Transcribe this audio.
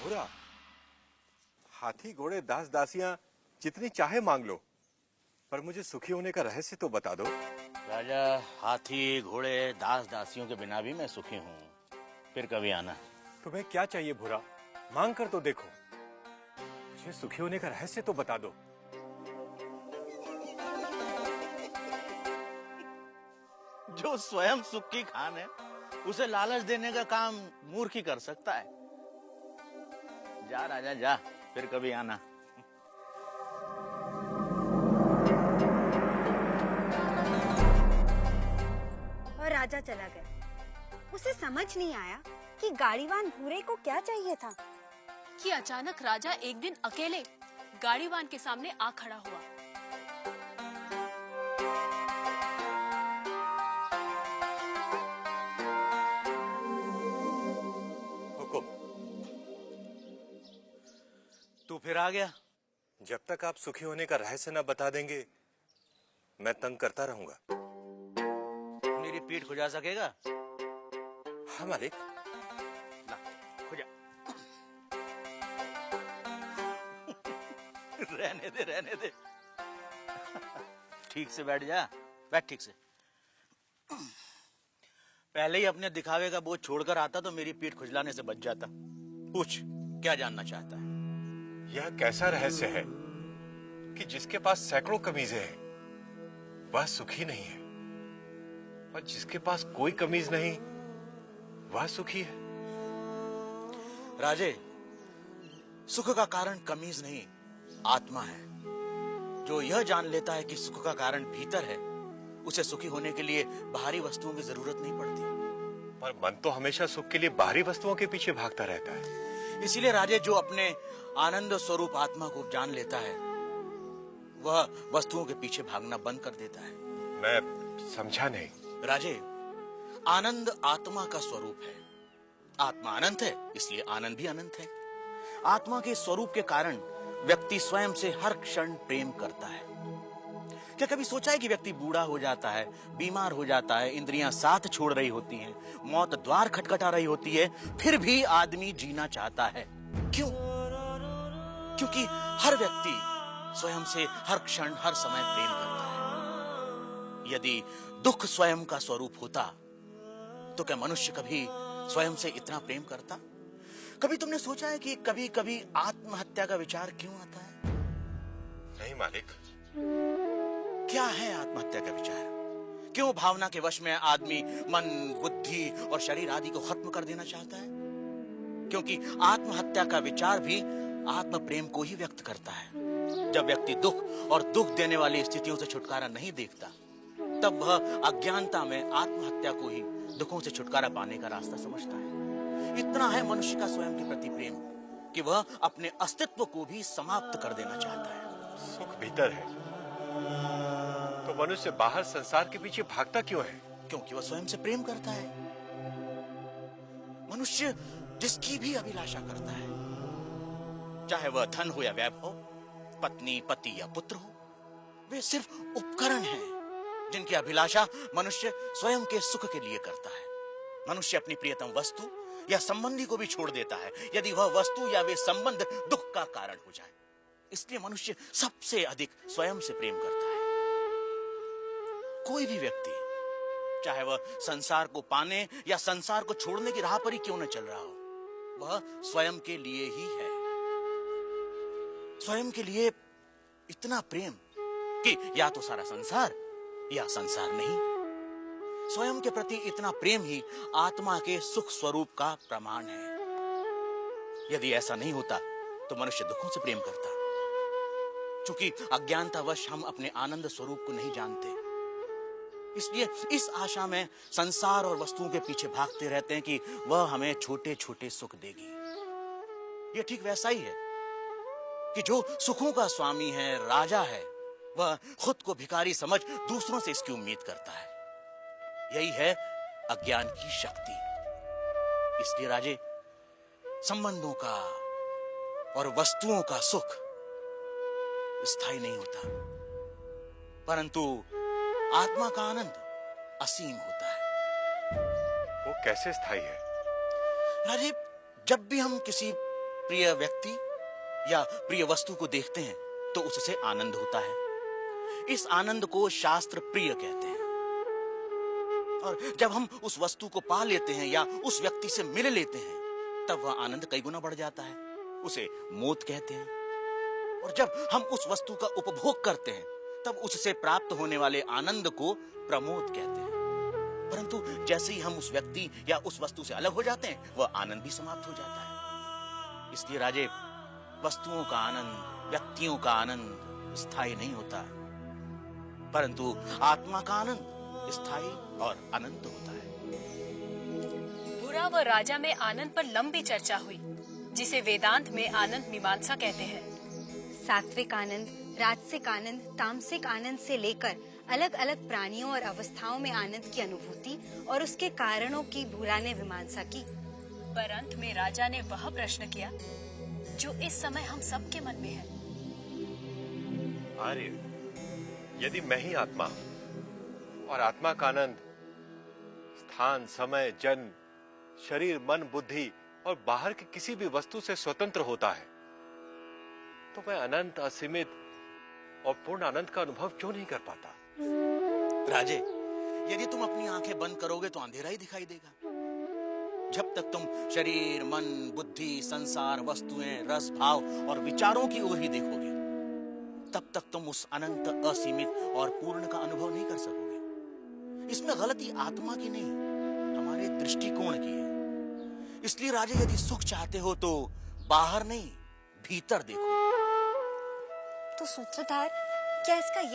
बुरा। हाथी घोड़े दास दासियां जितनी चाहे मांग लो, पर मुझे सुखी होने का रहस्य तो बता दो। राजा, हाथी घोड़े दास दासियों के बिना भी मैं सुखी हूँ। फिर कभी आना। तुम्हें क्या चाहिए बुरा? मांग कर तो देखो। मुझे सुखी होने का रहस्य तो बता दो। जो स्वयं सुख की खान है, उसे लालच देने का काम मूर्ख ही कर सकता है। जा राजा जा, फिर कभी आना। और राजा चला गया। उसे समझ नहीं आया कि गाड़ीवान भूरे को क्या चाहिए था कि अचानक राजा एक दिन अकेले गाड़ीवान के सामने आ खड़ा हुआ। हुकुम। तू फिर आ गया? जब तक आप सुखी होने का रहस्य न बता देंगे, मैं तंग करता रहूंगा। मेरी पीठ खुजा सकेगा? हाँ मालिक। ला, खुजा। रहने दे, रहने दे। ठीक से बैठ जा, बैठ ठीक से। पहले ही अपने दिखावे का बोझ छोड़कर आता तो मेरी पीठ खुजलाने से बच जाता। पूछ, क्या जानना चाहता है? यह कैसा रहस्य है कि जिसके पास सैकड़ों कमीजें हैं वह सुखी नहीं है, और जिसके पास कोई कमीज नहीं वह सुखी है? राजे, सुख का कारण कमीज नहीं, आत्मा है। जो यह जान लेता है कि सुख का कारण भीतर है, उसे सुखी होने के लिए बाहरी वस्तुओं की जरूरत नहीं पड़ती। पर मन तो हमेशा सुख के लिए बाहरी वस्तुओं के पीछे भागता रहता है। इसीलिए राजे, जो अपने आनंद स्वरूप आत्मा को जान लेता है, वह वस्तुओं के पीछे भागना बंद कर देता है। मैं समझा नहीं। राजे, आनंद आत्मा का स्वरूप है। आत्मा अनंत है, इसलिए आनंद भी अनंत है। आत्मा के स्वरूप के कारण व्यक्ति स्वयं से हर क्षण प्रेम करता है। क्या कभी सोचा है कि व्यक्ति बूढ़ा हो जाता है, बीमार हो जाता है, इंद्रियां साथ छोड़ रही होती हैं, मौत द्वार खटखटा रही होती है, फिर भी आदमी जीना चाहता है? क्यों? क्योंकि हर व्यक्ति स्वयं से हर क्षण हर समय प्रेम करता है। यदि दुख स्वयं का स्वरूप होता तो क्या मनुष्य कभी स्वयं से इतना प्रेम करता? कभी तुमने सोचा है कि कभी कभी आत्महत्या का विचार क्यों आता है? नहीं मालिक। क्या है आत्महत्या का विचार? क्यों भावना के वश में आदमी मन, बुद्धि और शरीर आदि को खत्म कर देना चाहता है? क्योंकि आत्महत्या का विचार भी आत्म प्रेम को ही व्यक्त करता है। जब व्यक्ति दुख और दुख देने वाली स्थितियों से छुटकारा नहीं देखता, तब वह अज्ञानता में आत्महत्या को ही दुखों से छुटकारा पाने का रास्ता समझता है। इतना है मनुष्य का स्वयं के प्रति प्रेम कि वह अपने अस्तित्व को भी समाप्त कर देना चाहता है। सुख भीतर है तो मनुष्य बाहर संसार के पीछे भागता क्यों है? क्योंकि वह स्वयं से प्रेम करता है। मनुष्य जिसकी भी अभिलाषा करता है, चाहे वह धन हो या वैभव, पत्नी, पति या पुत्र हो, वे सिर्फ उपकरण हैं जिनकी अभिलाषा मनुष्य स्वयं के सुख के लिए करता है। मनुष्य अपनी प्रियतम वस्तु या संबंधी को भी छोड़ देता है यदि वह वस्तु या वे संबंध दुख का कारण हो जाए। इसलिए मनुष्य सबसे अधिक स्वयं से प्रेम करता है। कोई भी व्यक्ति, चाहे वह संसार को पाने या संसार को छोड़ने की राह पर ही क्यों न चल रहा हो, वह स्वयं के लिए ही है। स्वयं के लिए इतना प्रेम कि या तो सारा संसार या संसार नहीं। स्वयं के प्रति इतना प्रेम ही आत्मा के सुख स्वरूप का प्रमाण है। यदि ऐसा नहीं होता तो मनुष्य दुखों से प्रेम करता। क्योंकि अज्ञानतावश हम अपने आनंद स्वरूप को नहीं जानते, इसलिए इस आशा में संसार और वस्तुओं के पीछे भागते रहते हैं कि वह हमें छोटे छोटे सुख देगी। यह ठीक वैसा ही है कि जो सुखों का स्वामी है, राजा है, वह खुद को भिखारी समझ दूसरों से इसकी उम्मीद करता है। यही है अज्ञान की शक्ति। इसलिए राजे, संबंधों का और वस्तुओं का सुख स्थायी नहीं होता, परंतु आत्मा का आनंद असीम होता है। वो कैसे स्थायी है? राजीव, जब भी हम किसी प्रिय व्यक्ति या प्रिय वस्तु को देखते हैं तो उससे आनंद होता है। इस आनंद को शास्त्र प्रिय कहते हैं। और जब हम उस वस्तु को पा लेते हैं या उस व्यक्ति से मिल लेते हैं तब वह आनंद कई गुना बढ़ जाता है। उसे मोद कहते हैं। और जब हम उस वस्तु का उपभोग करते हैं तब उससे प्राप्त होने वाले आनंद को प्रमोद कहते हैं। परंतु जैसे ही हम उस व्यक्ति या उस वस्तु से अलग हो जाते हैं वह आनंद भी समाप्त हो जाता है। इसलिए राजे, वस्तुओं का आनंद, व्यक्तियों का आनंद स्थायी नहीं होता, परंतु आत्मा का आनंद स्थायी और अनंत होता है। बुरा व राजा में आनंद पर लंबी चर्चा हुई, जिसे वेदांत में आनंद मीमांसा कहते हैं। सात्विक आनंद, राजसिक आनंद, तामसिक आनंद से लेकर अलग अलग प्राणियों और अवस्थाओं में आनंद की अनुभूति और उसके कारणों की बुरा ने मीमांसा की। पर अंत में राजा ने वह प्रश्न किया जो इस समय हम सबके मन में है। आर्य, यदि मैं ही आत्मा हूं और आत्मा का आनंद स्थान, समय, जन्म, शरीर, मन, बुद्धि और बाहर की किसी भी वस्तु से स्वतंत्र होता है, तो मैं अनंत, असीमित और पूर्ण आनंद का अनुभव क्यों नहीं कर पाता? राजे, यदि तुम अपनी आंखें बंद करोगे तो अंधेरा ही दिखाई देगा। जब तक तुम शरीर, मन, बुद्धि, संसार, वस्तुएं, रस, भाव और विचारों की ओर ही देखोगे तब तक तुम उस अनंत, असीमित और पूर्ण का अनुभव नहीं कर सकोगे। इसमें गलती आत्मा की नहीं, हमारे दृष्टिकोण की है। इसलिए राजे, यदि सुख चाहते हो तो बाहर नहीं, भीतर देखो। तो सूत्रधार, क्या इसका ये